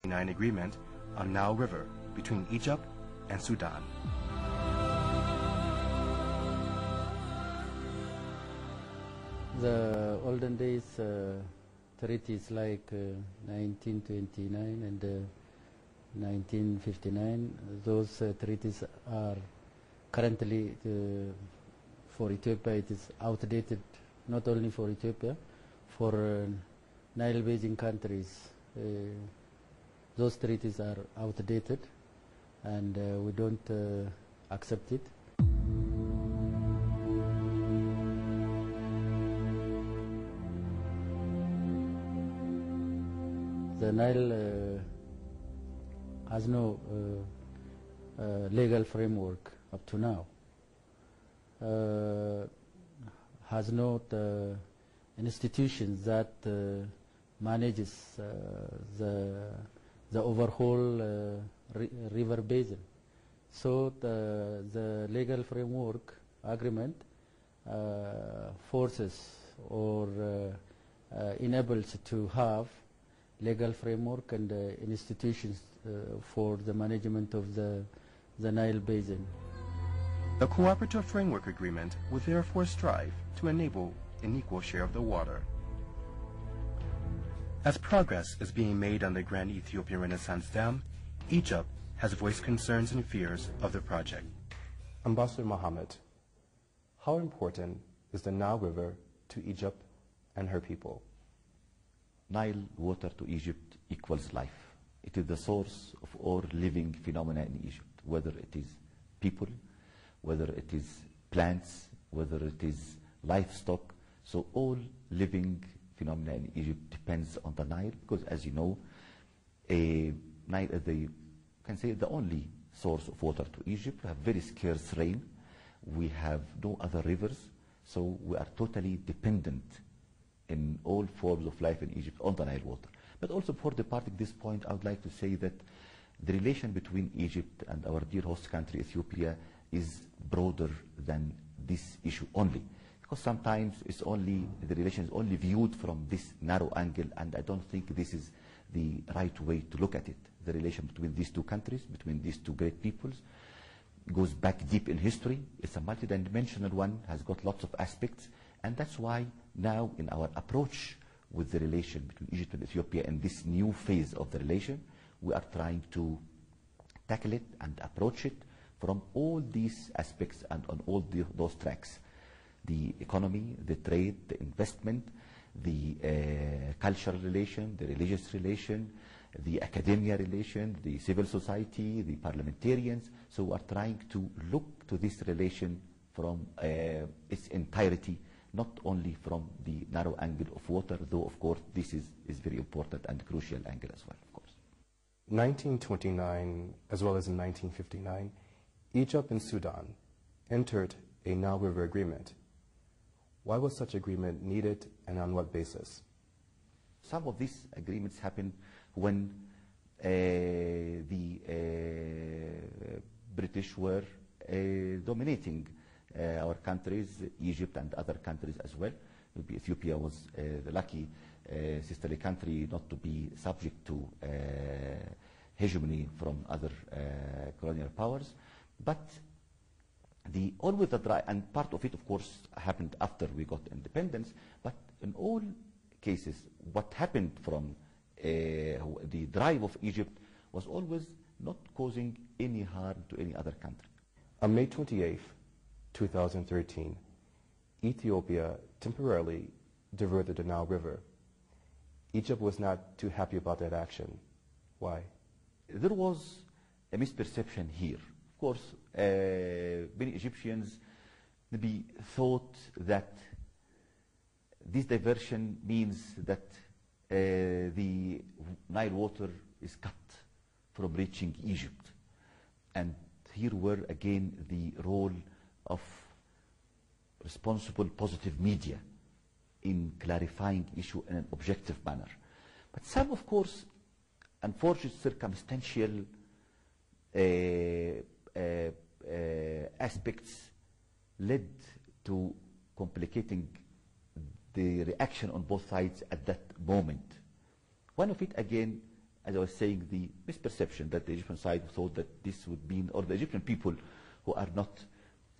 agreement on Nile River between Egypt and Sudan. The olden days treaties like 1929 and 1959, those treaties are currently, for Ethiopia, it is outdated, not only for Ethiopia, for Nile Basin countries. Those treaties are outdated and we don't accept it. The Nile has no legal framework up to now, has not institutions that manages the overall river basin. So the legal framework agreement forces or enables to have legal framework and institutions for the management of the Nile Basin. The Cooperative Framework Agreement will therefore strive to enable an equal share of the water. As progress is being made on the Grand Ethiopian Renaissance Dam, Egypt has voiced concerns and fears of the project. Ambassador Mohammed, how important is the Nile River to Egypt and her people? Nile water to Egypt equals life. It is the source of all living phenomena in Egypt, whether it is people, whether it is plants, whether it is livestock. So all living phenomena in Egypt depends on the Nile, because as you know, Nile is the only source of water to Egypt. We have very scarce rain. We have no other rivers, so we are totally dependent in all forms of life in Egypt on the Nile water. But also, before departing this point, I would like to say that the relation between Egypt and our dear host country Ethiopia is broader than this issue only, because sometimes the relation is only viewed from this narrow angle, and I don't think this is the right way to look at it. The relation between these two countries, between these two great peoples, goes back deep in history. It's a multidimensional one, has got lots of aspects, and that's why now in our approach with the relation between Egypt and Ethiopia in this new phase of the relation, we are trying to tackle it and approach it from all these aspects and on all those tracks: the economy, the trade, the investment, the cultural relation, the religious relation, the academia relation, the civil society, the parliamentarians. So we are trying to look to this relation from its entirety, not only from the narrow angle of water, though of course this is very important and crucial angle as well, of course. 1929 as well as in 1959, Egypt and Sudan entered a Nile River agreement. Why was such agreement needed and on what basis? Some of these agreements happened when the British were dominating our countries, Egypt and other countries as well. Maybe Ethiopia was the lucky sisterly country not to be subject to hegemony from other colonial powers. But always the drive, and part of it of course happened after we got independence, but in all cases what happened from the drive of Egypt was always not causing any harm to any other country. On May 28th, 2013, Ethiopia temporarily diverted the Nile River. Egypt was not too happy about that action. Why? There was a misperception here. Of course, many Egyptians maybe thought that this diversion means that the Nile water is cut from reaching Egypt. And here were again the role of responsible positive media in clarifying issue in an objective manner. But some, of course, unfortunate circumstantial aspects led to complicating the reaction on both sides at that moment. One of it, again, as I was saying, the misperception that the Egyptian side thought that this would mean, or the Egyptian people who are not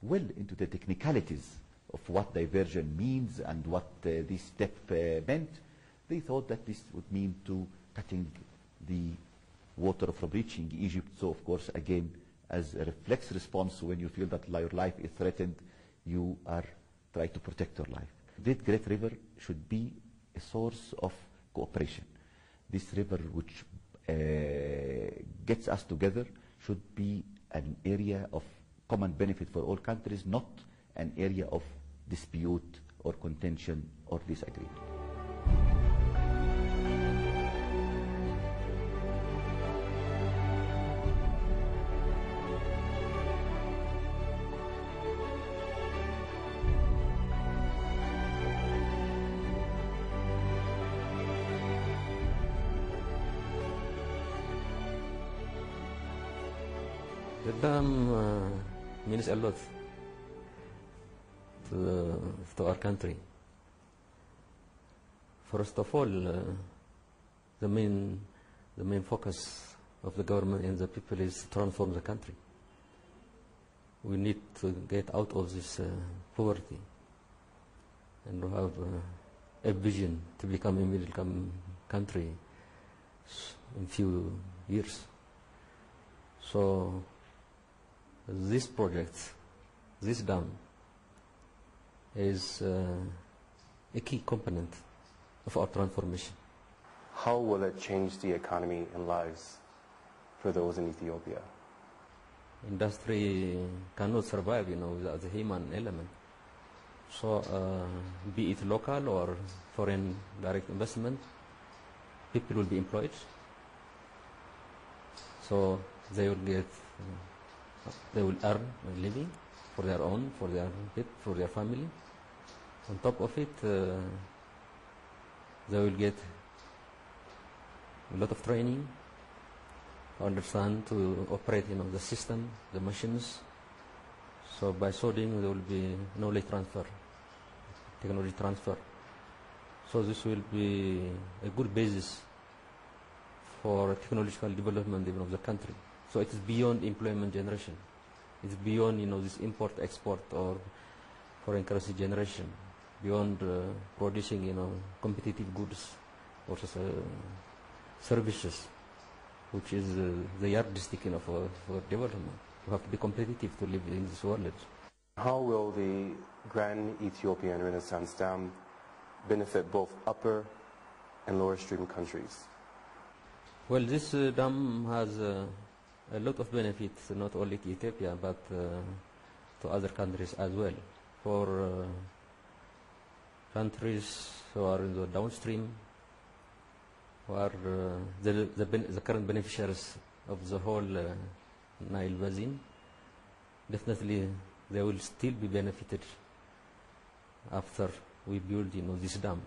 well into the technicalities of what diversion means and what this step meant, they thought that this would mean to cutting the water from reaching Egypt. So, of course, again, as a reflex response, when you feel that your life is threatened, you are trying to protect your life. This great river should be a source of cooperation. This river which gets us together should be an area of common benefit for all countries, not an area of dispute or contention or disagreement. The dam means a lot to our country. First of all, the main focus of the government and the people is to transform the country. We need to get out of this poverty and have a vision to become a middle-income country in few years. So this project, this dam, is a key component of our transformation. How will it change the economy and lives for those in Ethiopia? Industry cannot survive, without the human element. So, be it local or foreign direct investment, people will be employed. So they will get, they will earn a living for their own, for their family. On top of it, they will get a lot of training, understand to operate, the system, the machines. So by so doing, there will be knowledge transfer, technology transfer. So this will be a good basis for technological development even of the country. So it is beyond employment generation. It's beyond, this import-export or foreign currency generation, beyond producing, competitive goods or services, which is the yardstick, for development. You have to be competitive to live in this world. How will the Grand Ethiopian Renaissance Dam benefit both upper and lower stream countries? Well, this dam has a lot of benefits, not only to Ethiopia, but to other countries as well. For countries who are in the downstream, who are the current beneficiaries of the whole Nile Basin, definitely they will still be benefited after we build, this dam.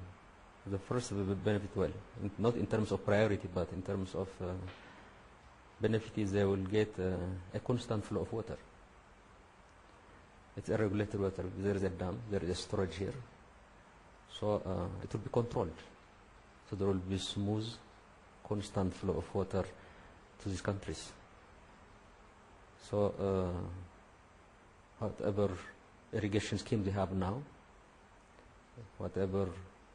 The first will benefit well, not in terms of priority, but in terms of benefit is they will get a constant flow of water. It's a regulated water. There is a dam, there is a storage here. So it will be controlled. So there will be smooth, constant flow of water to these countries. So whatever irrigation scheme they have now, whatever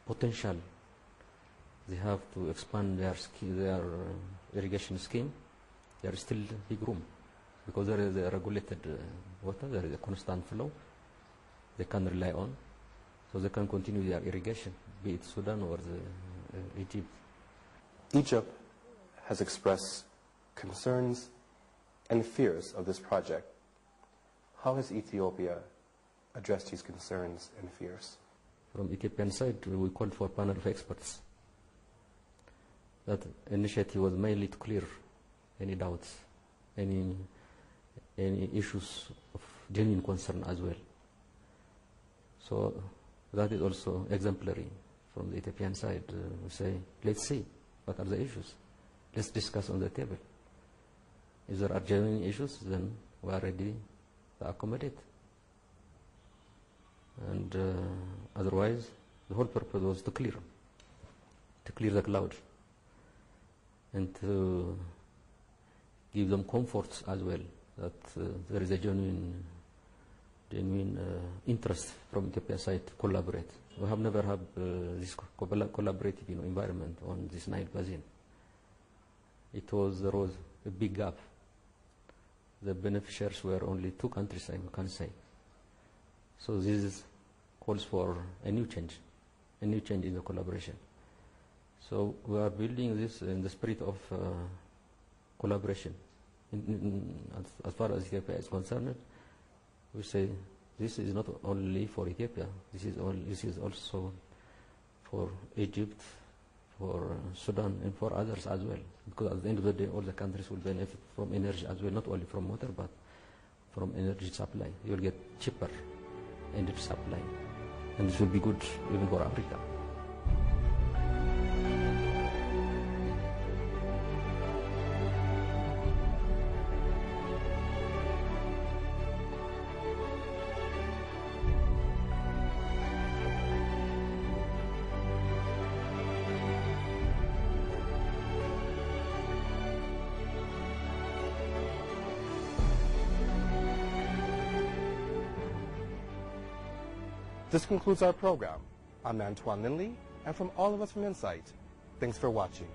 potential they have to expand their irrigation scheme, there is still big room because there is a regulated water, there is a constant flow they can rely on, so they can continue their irrigation, be it Sudan or Egypt. Egypt has expressed concerns and fears of this project. How has Ethiopia addressed these concerns and fears? From Ethiopian side, we called for a panel of experts. That initiative was mainly to clear any doubts, any issues of genuine concern as well. So that is also exemplary from the Ethiopian side. We say, let's see, what are the issues? Let's discuss on the table. If there are genuine issues, then we are ready to accommodate. And otherwise, the whole purpose was to clear the cloud. and to give them comfort as well, that there is a genuine interest from Ethiopia side to collaborate. We have never had this collaborative environment on this Nile Basin. There was a big gap. The beneficiaries were only two countries, I can say. So this calls for a new change in the collaboration. So we are building this in the spirit of collaboration. As far as Ethiopia is concerned, we say this is not only for Ethiopia. This is also for Egypt, for Sudan, and for others as well. Because at the end of the day, all the countries will benefit from energy as well, not only from water, but from energy supply. You will get cheaper energy supply, and this will be good even for Africa. This concludes our program. I'm Antoine Lindley, and from all of us from Insight, thanks for watching.